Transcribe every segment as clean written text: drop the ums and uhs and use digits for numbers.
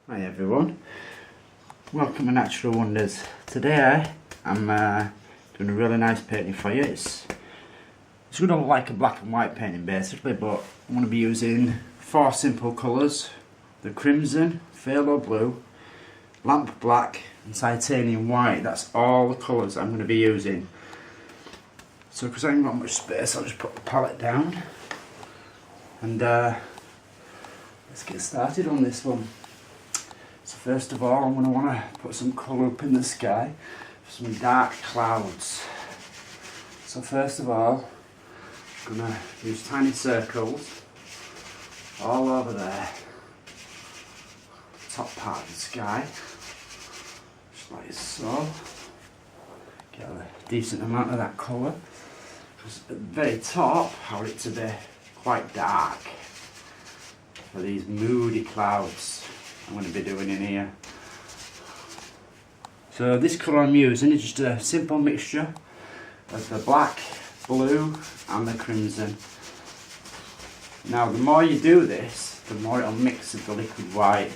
Hi everyone, welcome to Natural Wonders. Today I'm doing a really nice painting for you. It's going to look like a black and white painting basically, but I'm going to be using 4 simple colours: the crimson, phthalo blue, lamp black and titanium white. That's all the colours I'm going to be using. So because I haven't got much space, I'll just put the palette down and let's get started on this one. So first of all, I'm going to want to put some colour up in the sky for some dark clouds. So first of all, I'm going to use tiny circles all over there, top part of the sky, just like so. Get a decent amount of that colour, because at the very top I want it to be quite dark for these moody clouds I'm going to be doing in here. So this colour I'm using is just a simple mixture of the black, blue and the crimson. Now the more you do this, the more it'll mix with the liquid white,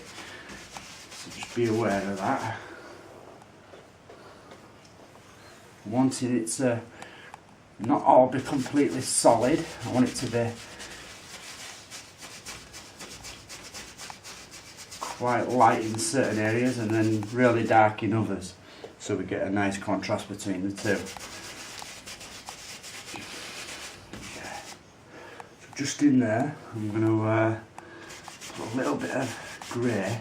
so just be aware of that. Wanting it to not all be completely solid, I want it to be quite light in certain areas and then really dark in others, so we get a nice contrast between the two. Okay. So just in there I'm going to put a little bit of grey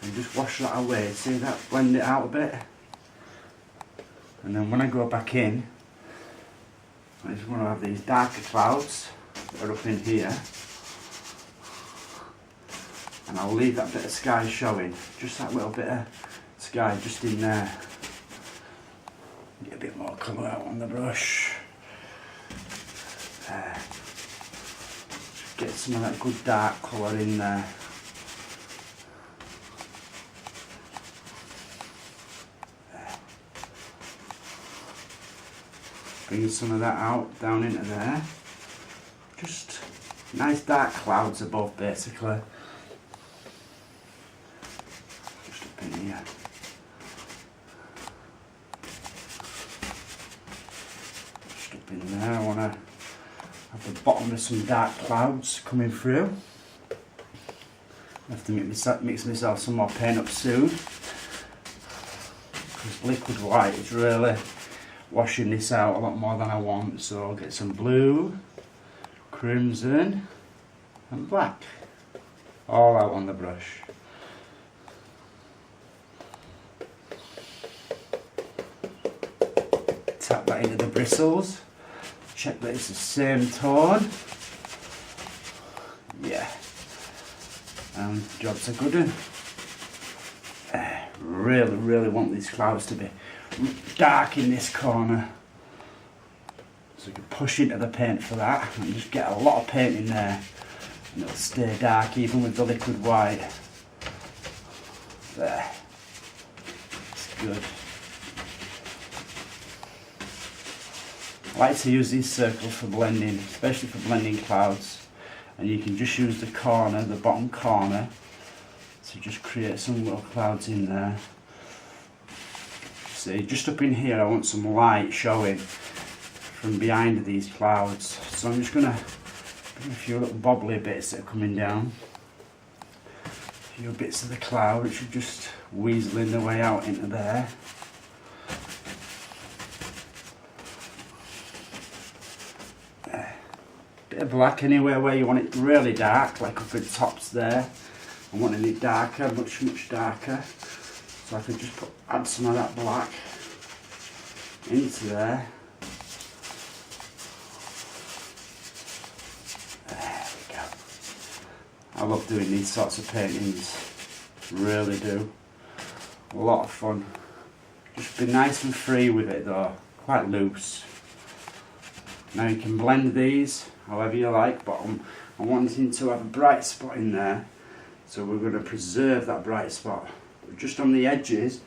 and just wash that away. See that? Blend it out a bit, and then when I go back in, I just want to have these darker clouds that are up in here. And I'll leave that bit of sky showing, just that little bit of sky just in there. Get a bit more colour out on the brush. There. Just get some of that good dark colour in there. There. Bring some of that out, down into there. Just nice dark clouds above basically. Here. Just up in there, I want to have the bottom of some dark clouds coming through. I have to mix myself some more paint up soon, because liquid white is really washing this out a lot more than I want. So I'll get some blue, crimson and black all out on the brush. Tap that into the bristles, check that it's the same tone. Yeah, and job's a good one. Really want these clouds to be dark in this corner, so you can push into the paint for that and just get a lot of paint in there, and it'll stay dark even with the liquid white. There, it's good. I like to use these circles for blending, especially for blending clouds, and you can just use the corner, the bottom corner, to just create some little clouds in there. See, just up in here I want some light showing from behind these clouds, so I'm just going to bring a few little bobbly bits that are coming down, a few bits of the cloud which are just weaseling their way out into there. Bit of black anywhere where you want it really dark, like up at the tops there. I'm wanting it darker, much darker. So I could just add some of that black into there. There we go. I love doing these sorts of paintings, really do. A lot of fun. Just be nice and free with it though, quite loose. Now you can blend these however you like, but I'm wanting to have a bright spot in there, so we're going to preserve that bright spot. But just on the edges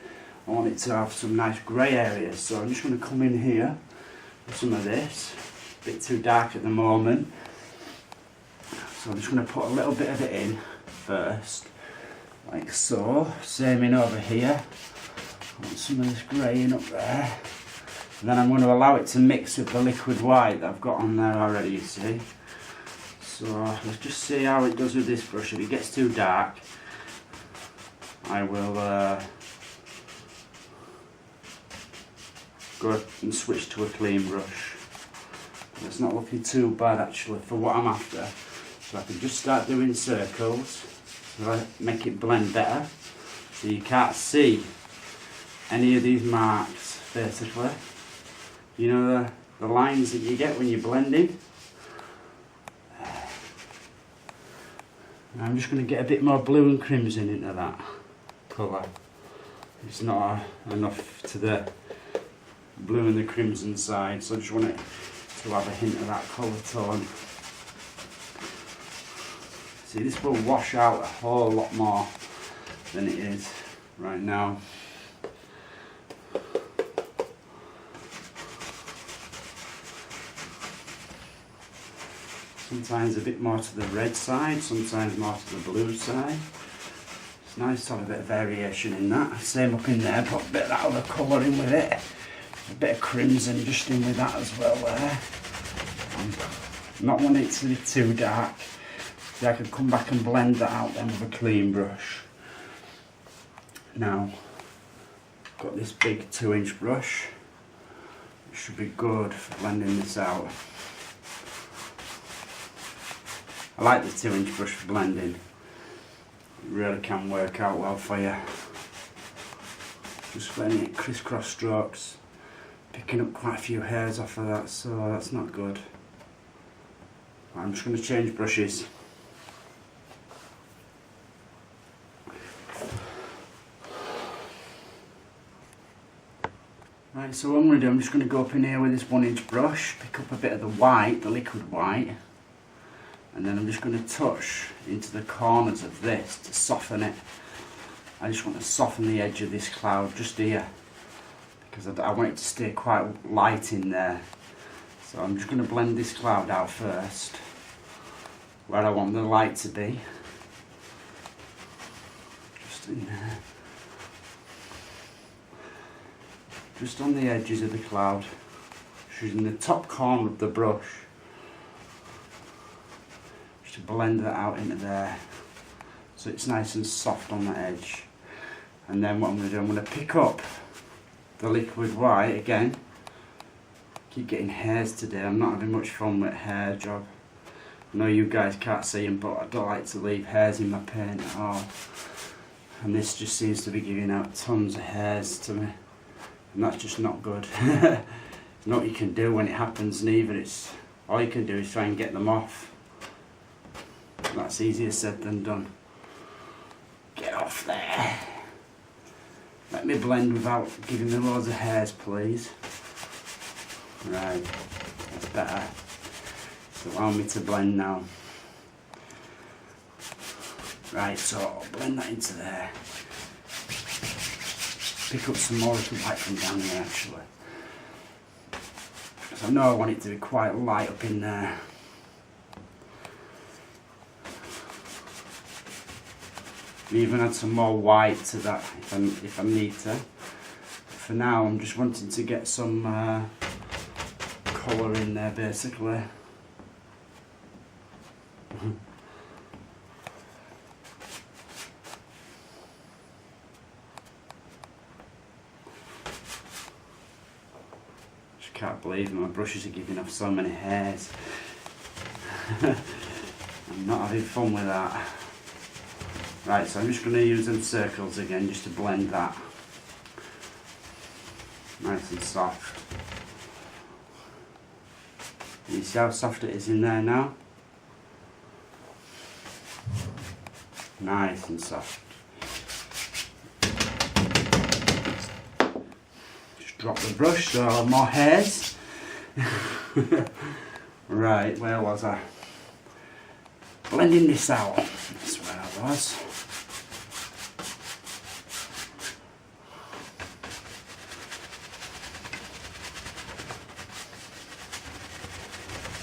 I want it to have some nice grey areas, so I'm just going to come in here with some of this. A bit too dark at the moment, so I'm just going to put a little bit of it in first, like so. Same in over here. I want some of this greying up there. And then I'm going to allow it to mix with the liquid white that I've got on there already, you see. So let's just see how it does with this brush. If it gets too dark, I will go and switch to a clean brush. It's not looking too bad actually for what I'm after. So I can just start doing circles so I make it blend better. So you can't see any of these marks basically. You know the lines that you get when you're blending. I'm just going to get a bit more blue and crimson into that colour. It's not enough to the blue and the crimson side, so I just want it to have a hint of that colour tone. See, this will wash out a whole lot more than it is right now. Sometimes a bit more to the red side, sometimes more to the blue side. It's nice to have a bit of variation in that. Same up in there, put a bit of that other colour in with it. A bit of crimson just in with that as well there. Not want it to be too dark. See, I could come back and blend that out then with a clean brush. Now, I've got this big 2-inch brush. It should be good for blending this out. I like the 2-inch brush for blending. It really can work out well for you. Just letting it crisscross strokes. Picking up quite a few hairs off of that, so that's not good. I'm just going to change brushes. Right, so what I'm going to do, I'm just going to go up in here with this 1-inch brush, pick up a bit of the white, the liquid white, and then I'm just going to touch into the corners of this to soften it. I just want to soften the edge of this cloud just here, because I want it to stay quite light in there. So I'm just going to blend this cloud out first, where I want the light to be. Just in there. Just on the edges of the cloud, using the top corner of the brush, just to blend that out into there, so it's nice and soft on the edge. And then what I'm going to do, I'm going to pick up the liquid white again. Keep getting hairs today, I'm not having much fun with hair job. I know you guys can't see them, but I don't like to leave hairs in my paint at all. And this just seems to be giving out tons of hairs to me. And that's just not good. There's not what you can do when it happens, neither. It's all you can do is try and get them off. That's easier said than done. Get off there. Let me blend without giving me loads of hairs, please. Right, that's better. So allow me to blend now. Right, so I'll blend that into there. Pick up some more liquid white from down here actually. Because I know I want it to be quite light up in there. Even add some more white to that if I need to. For now I'm just wanting to get some colour in there basically. Can't believe my brushes are giving off so many hairs. I'm not having fun with that. Right, so I'm just going to use them circles again just to blend that. Nice and soft. You see how soft it is in there now? Nice and soft. Drop the brush so I'll have more hairs. Right, where was I? Blending this out. That's where I was.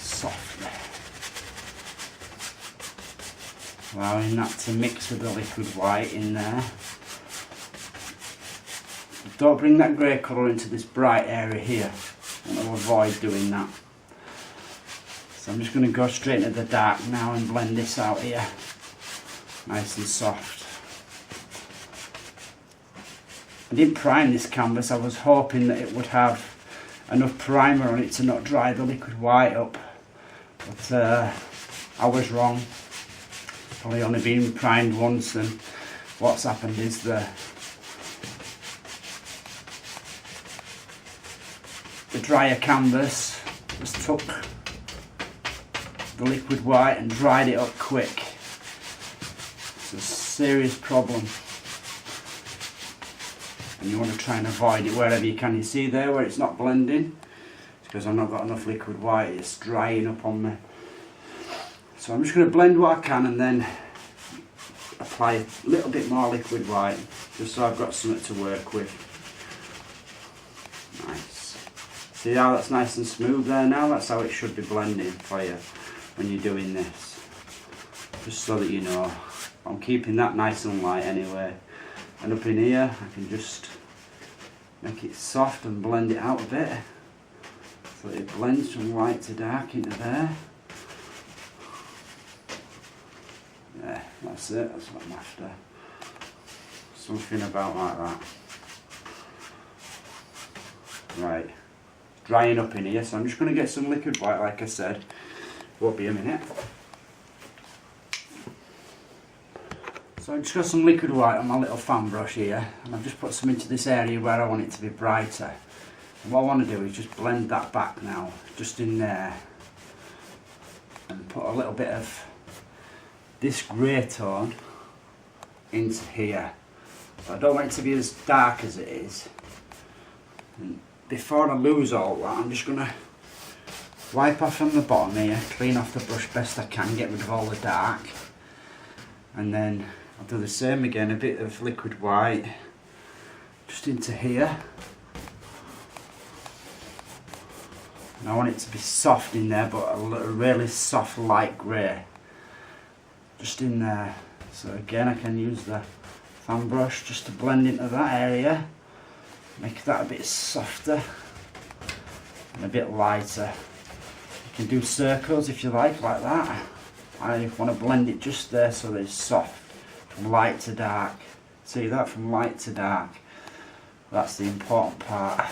Softly. allowing that to mix with the liquid white in there. Don't bring that grey colour into this bright area here. I want to avoid doing that. So I'm just going to go straight into the dark now and blend this out here. Nice and soft. I didn't prime this canvas. I was hoping that it would have enough primer on it to not dry the liquid white up. But I was wrong. Probably only been primed once, and what's happened is the drier canvas just took the liquid white and dried it up quick. It's a serious problem, and you want to try and avoid it wherever you can. You see there where it's not blending? It's because I've not got enough liquid white. It's drying up on me. So I'm just going to blend what I can and then apply a little bit more liquid white, just so I've got something to work with. Nice. See how that's nice and smooth there now? That's how it should be blending for you when you're doing this. Just so that you know. I'm keeping that nice and light anyway. And up in here I can just make it soft and blend it out a bit. So that it blends from light to dark into there. Yeah, that's it, that's what I'm after. Something about like that. Right. Drying up in here, so I'm just going to get some liquid white, like I said. Won't be a minute. So I've just got some liquid white on my little fan brush here, and I've just put some into this area where I want it to be brighter. And what I want to do is just blend that back now, just in there, and put a little bit of this grey tone into here. But I don't want it to be as dark as it is. And before I lose all that, I'm just going to wipe off from the bottom here, clean off the brush best I can, get rid of all the dark, and then I'll do the same again, a bit of liquid white just into here, and I want it to be soft in there, but a really soft light grey just in there. So again, I can use the fan brush just to blend into that area, make that a bit softer and a bit lighter. You can do circles if you like that. I want to blend it just there so that it's soft from light to dark. See that? From light to dark. That's the important part.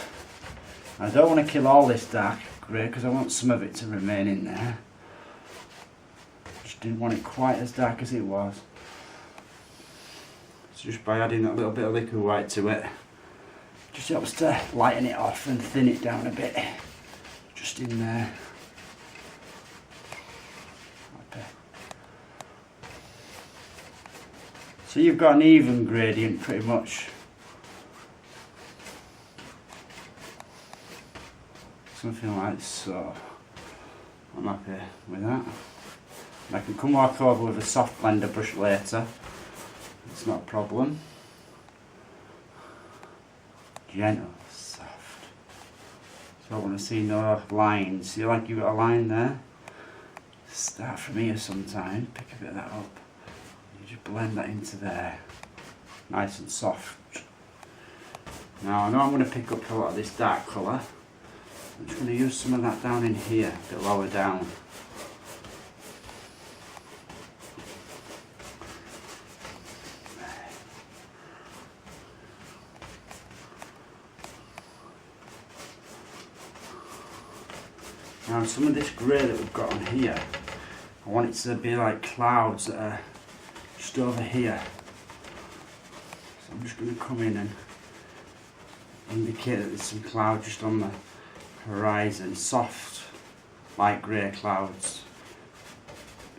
I don't want to kill all this dark grey because I want some of it to remain in there. Just didn't want it quite as dark as it was. So just by adding that little bit of liquid white to it, just helps to lighten it off and thin it down a bit. Just in there. So you've got an even gradient pretty much. Something like so. I'm happy with that. And I can come back over with a soft blender brush later. It's not a problem. Gentle, soft. So I want to see no lines. See, like you've got a line there? Start from here sometimes, pick a bit of that up. You just blend that into there. Nice and soft. Now I know I'm going to pick up a lot of this dark colour. I'm just going to use some of that down in here, a bit lower down. Now some of this grey that we've got on here, I want it to be like clouds that are just over here. So I'm just going to come in and indicate that there's some clouds just on the horizon, soft light grey clouds.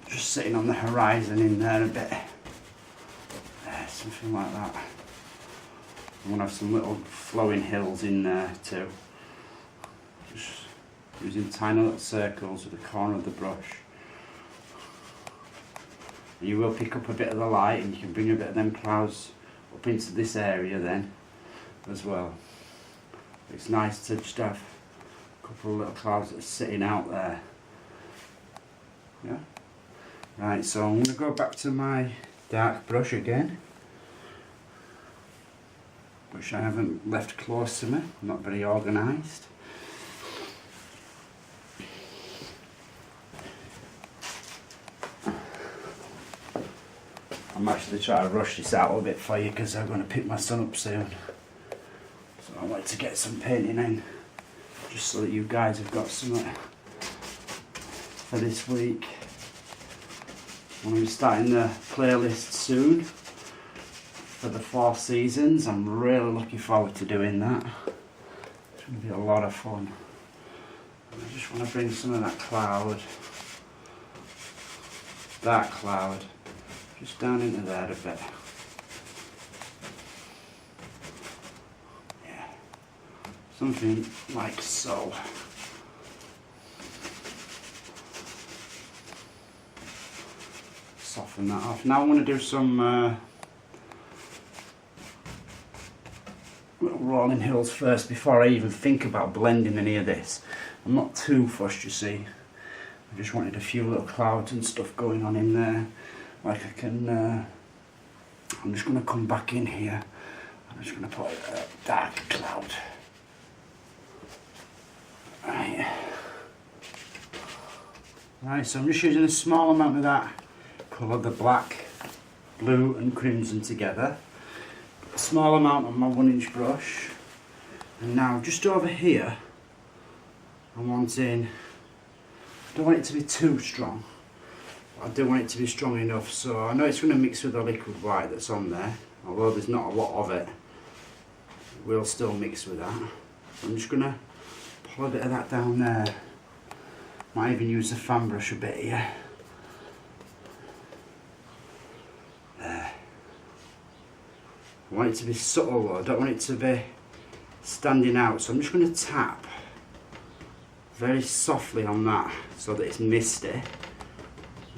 Just sitting on the horizon in there a bit. There, something like that. I'm going to have some little flowing hills in there too. Just using tiny little circles with the corner of the brush. You will pick up a bit of the light and you can bring a bit of them clouds up into this area then as well. It's nice to just have a couple of little clouds that are sitting out there. Yeah. Right, so I'm going to go back to my dark brush again, which I haven't left close to me, not very organised. I'm actually trying to rush this out a little bit for you because I'm going to pick my son up soon. So I want to get some painting in, just so that you guys have got something for this week. I'm going to be starting the playlist soon for the 4 seasons. I'm really looking forward to doing that. It's going to be a lot of fun. I just want to bring some of that cloud, dark cloud, just down into there a bit. Yeah, something like so. Soften that off. Now I want to do some little rolling hills first before I even think about blending any of this. I'm not too fussed, you see. I just wanted a few little clouds and stuff going on in there. Like I can, I'm just going to come back in here. I'm just going to put a dark cloud. Right, so I'm just using a small amount of that colour, the black, blue and crimson together. A small amount on my 1-inch brush. And now just over here, I'm wanting, I don't want it to be too strong. I do want it to be strong enough, so I know it's going to mix with the liquid white that's on there, although there's not a lot of it. It will still mix with that. So I'm just going to pull a bit of that down there. Might even use the fan brush a bit here. There. I want it to be subtle though, I don't want it to be standing out, so I'm just going to tap very softly on that so that it's misty.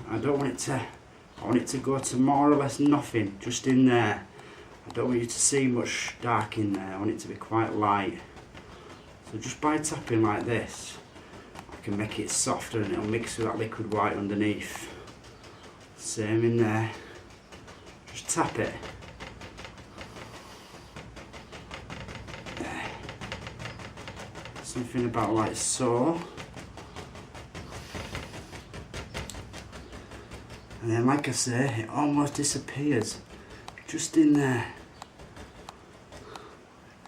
I don't want it to, I want it to go to more or less nothing, just in there. I don't want you to see much dark in there, I want it to be quite light. So just by tapping like this, I can make it softer and it'll mix with that liquid white underneath. Same in there, just tap it. There. Something about like so. And then, like I say, it almost disappears just in there.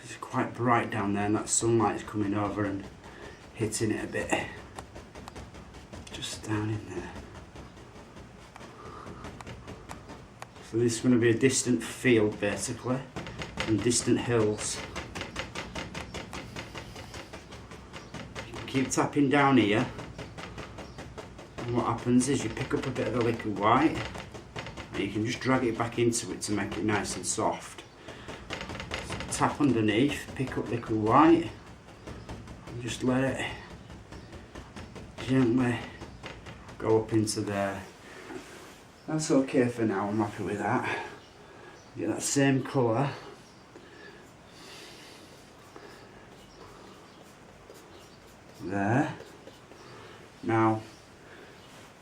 It's quite bright down there and that sunlight is coming over and hitting it a bit. Just down in there. So this is going to be a distant field basically, and distant hills. Keep tapping down here. And what happens is you pick up a bit of the liquid white and you can just drag it back into it to make it nice and soft. So tap underneath, pick up liquid white and just let it gently go up into there. That's okay for now, I'm happy with that. Get that same colour. There. Now,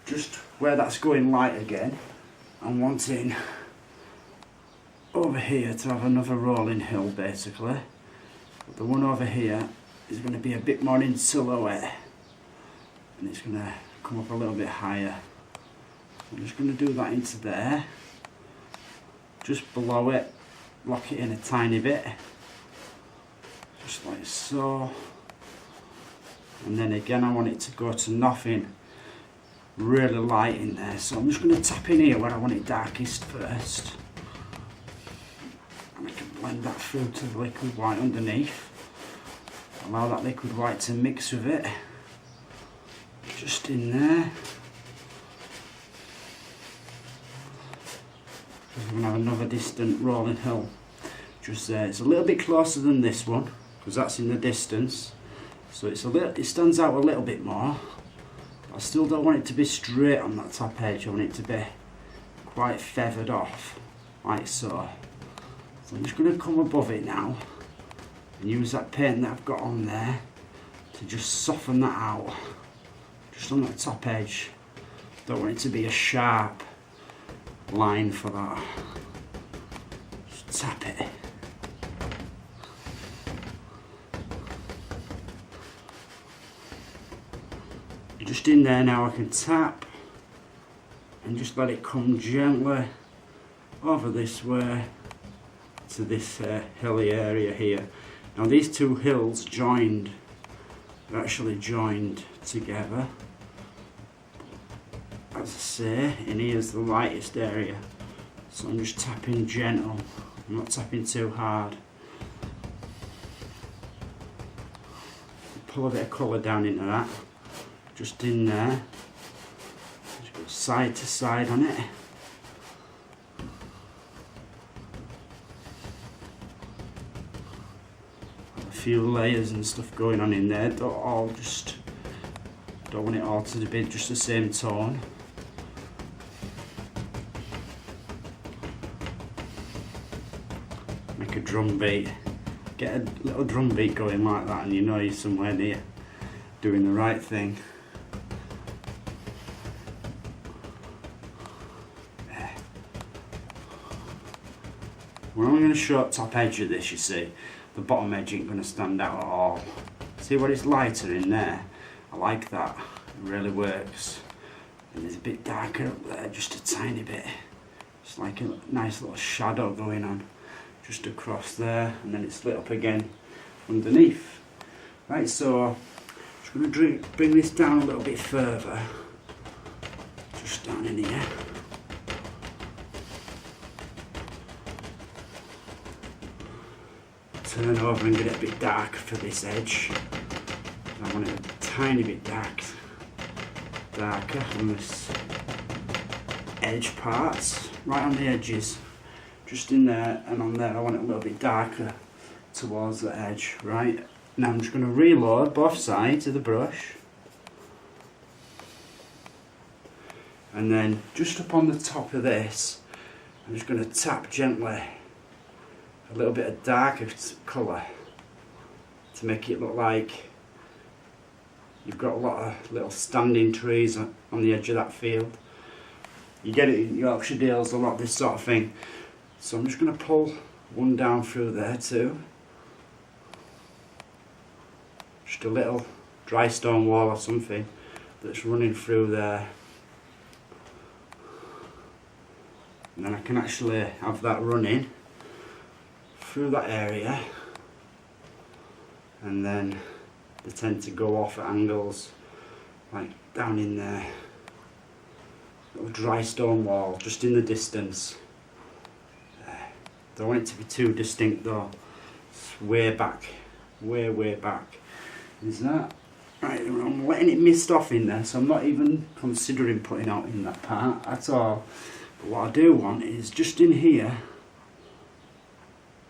just where that's going light again, I'm wanting over here to have another rolling hill basically. But the one over here is going to be a bit more in silhouette and it's going to come up a little bit higher. I'm just going to do that into there, just below it, lock it in a tiny bit, just like so. And then again I want it to go to nothing, really light in there, so I'm just going to tap in here where I want it darkest first and I can blend that through to the liquid white underneath, allow that liquid white to mix with it, just in there. I'm going to have another distant rolling hill just there. It's a little bit closer than this one because that's in the distance, so it's a little, it stands out a little bit more. I still don't want it to be straight on that top edge, I want it to be quite feathered off, like so. So I'm just going to come above it now and use that paint that I've got on there to just soften that out, just on that top edge. Don't want it to be a sharp line for that. Just tap it. Just in there now I can tap and just let it come gently over this way to this hilly area here. Now these two hills joined, they're actually joined together. As I say, in here's the lightest area, so I'm just tapping gentle, I'm not tapping too hard. Pull a bit of colour down into that, just in there, just go side to side on it. A few layers and stuff going on in there, don't want it all to be just the same tone. Make a drum beat, get a little drum beat going like that and you know you're somewhere near doing the right thing. There. We're only going to show up top edge of this, you see. The bottom edge ain't going to stand out at all. See what it's lighter in there? I like that, it really works. And there's a bit darker up there, just a tiny bit. It's like a nice little shadow going on just across there, and then it's lit up again underneath. Right, so I'm just going to bring this down a little bit further, just down in here. Turn over and get it a bit darker for this edge. I want it a tiny bit darker on this edge parts, right on the edges, just in there and on there. I want it a little bit darker towards the edge, right? Now I'm just going to reload both sides of the brush, and then just up on the top of this I'm just going to tap gently a little bit of darker colour to make it look like you've got a lot of little standing trees on the edge of that field. You get it in Yorkshire Dales a lot, this sort of thing. So I'm just going to pull one down through there too. Just a little dry stone wall or something that's running through there. And then I can actually have that running through that area, and then they tend to go off at angles, like down in there. Little dry stone wall just in the distance. Don't want it to be too distinct though. It's way back, way back. Is that right? I'm letting it mist off in there, so I'm not even considering putting out in that part at all. But what I do want is just in here,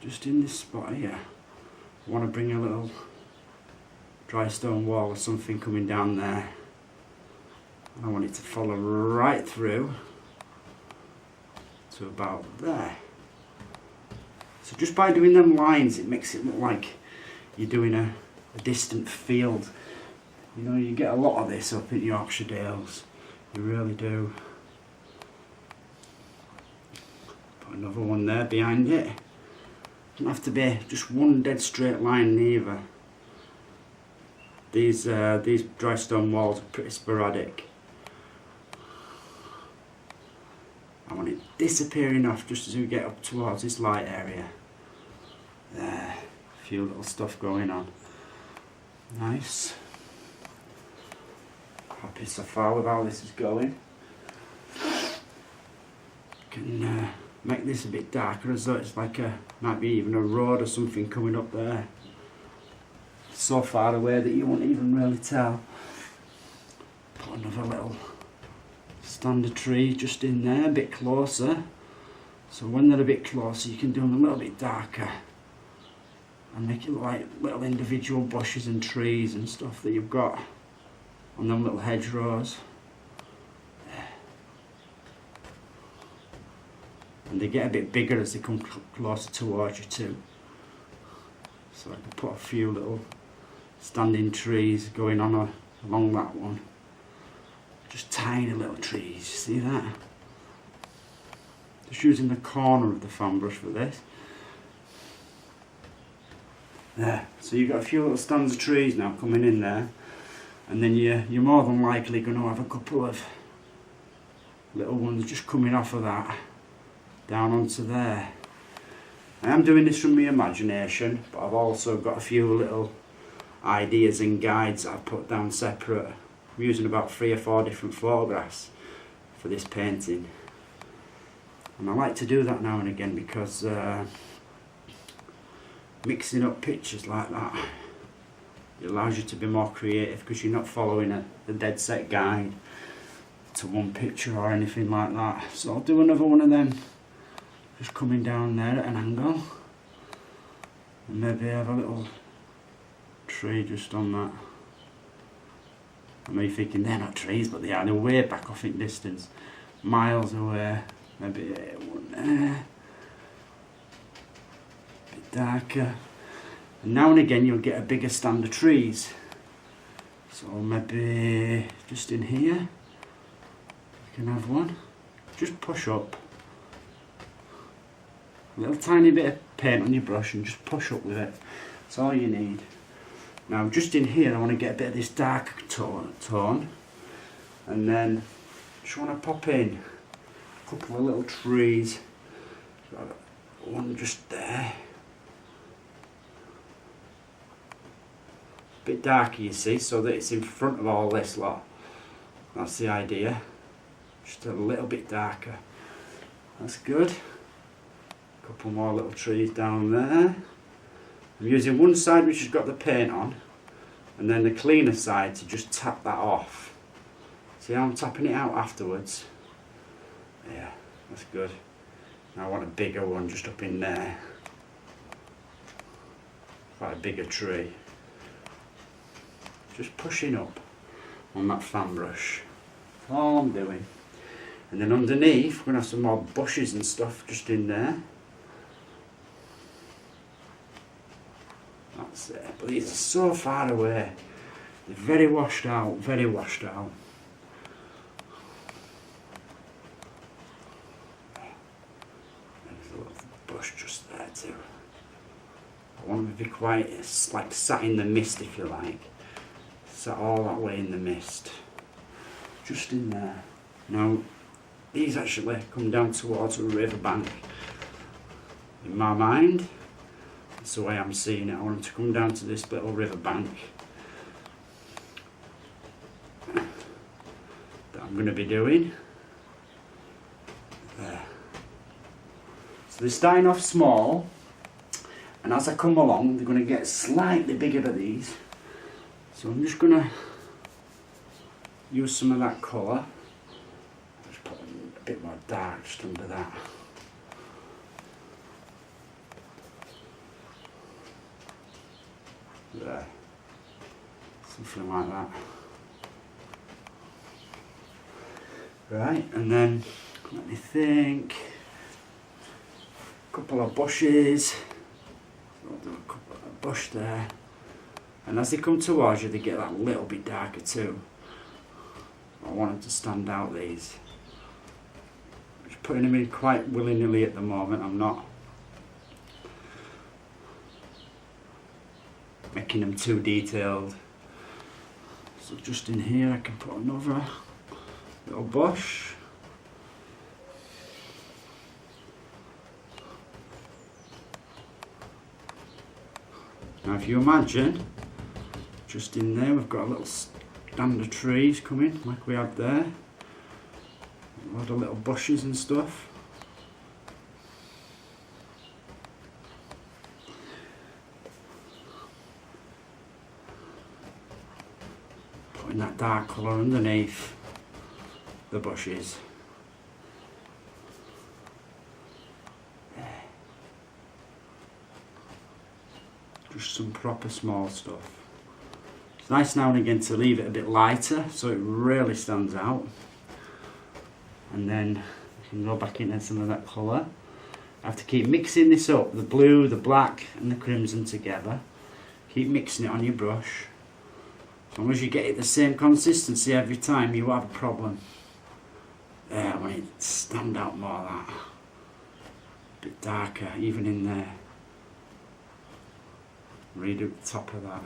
just in this spot here, I want to bring a little dry stone wall or something coming down there. I want it to follow right through to about there. So just by doing them lines, it makes it look like you're doing a distant field. You know, you get a lot of this up in Yorkshire Dales, you really do. Put another one there behind it. Doesn't have to be just one dead straight line neither. These dry stone walls are pretty sporadic. I want it disappearing off just as we get up towards this light area. There, a few little stuff going on. Nice. Happy so far with how this is going. Can make this a bit darker, as though it's like might be even a road or something coming up there. So far away that you won't even really tell. Put another little standard tree just in there, a bit closer. So when they're a bit closer, you can do them a little bit darker and make it look like little individual bushes and trees and stuff that you've got on them little hedgerows. And they get a bit bigger as they come closer towards you too. So I can put a few little standing trees going on along that one. Just tiny little trees, see that? Just using the corner of the fan brush for this. There, so you've got a few little stands of trees now coming in there, and then you're more than likely going to have a couple of little ones just coming off of that down onto there. I am doing this from my imagination, but I've also got a few little ideas and guides that I've put down separate. I'm using about 3 or 4 different photographs for this painting, and I like to do that now and again because mixing up pictures like that, it allows you to be more creative because you're not following a dead set guide to one picture or anything like that. So I'll do another one of them, just coming down there at an angle, and maybe have a little tree just on that. I know you're thinking they're not trees, but they are. They're way back off in distance, miles away. Maybe one there, a bit darker, and now and again you'll get a bigger stand of trees. So maybe just in here you can have one. Just push up a little tiny bit of paint on your brush and just push up with it. That's all you need. Now just in here I want to get a bit of this dark tone, and then just want to pop in a couple of little trees. One just there. A bit darker, you see, so that it's in front of all this lot. That's the idea. Just a little bit darker. That's good. A couple more little trees down there. I'm using one side which has got the paint on, and then the cleaner side to just tap that off. See how I'm tapping it out afterwards? Yeah, that's good. Now I want a bigger one just up in there. Quite a bigger tree. Just pushing up on that fan brush. That's all I'm doing. And then underneath we're going to have some more bushes and stuff just in there. That's it. But these are so far away. They're very washed out, very washed out. There's a little bush just there too. I want them to be quite, it's like sat in the mist, if you like. Sat all that way in the mist. Just in there. Now, these actually come down towards a riverbank. In my mind, that's the way I'm seeing it. I want them to come down to this little riverbank that I'm going to be doing. There. So they're starting off small, and as I come along, they're going to get slightly bigger than these. So I'm just going to use some of that colour. Just put a bit more dark just under that. There. Something like that. Right, and then let me think. A couple of bushes. I'll do a couple of bush there. And as they come towards you, they get that little bit darker too. I want them to stand out, these. I'm just putting them in quite willy-nilly at the moment. I'm not making them too detailed. So just in here I can put another little bush. Now if you imagine, just in there we've got a little stand of trees coming like we had there. A lot of little bushes and stuff. Putting that dark colour underneath the bushes. There. Just some proper small stuff. It's nice now and again to leave it a bit lighter so it really stands out. And then you can go back into some of that colour. I have to keep mixing this up, the blue, the black and the crimson together. Keep mixing it on your brush As long as you get it the same consistency every time, you have a problem. I want it to stand out more, that. A bit darker, even in there. Redo the top of that.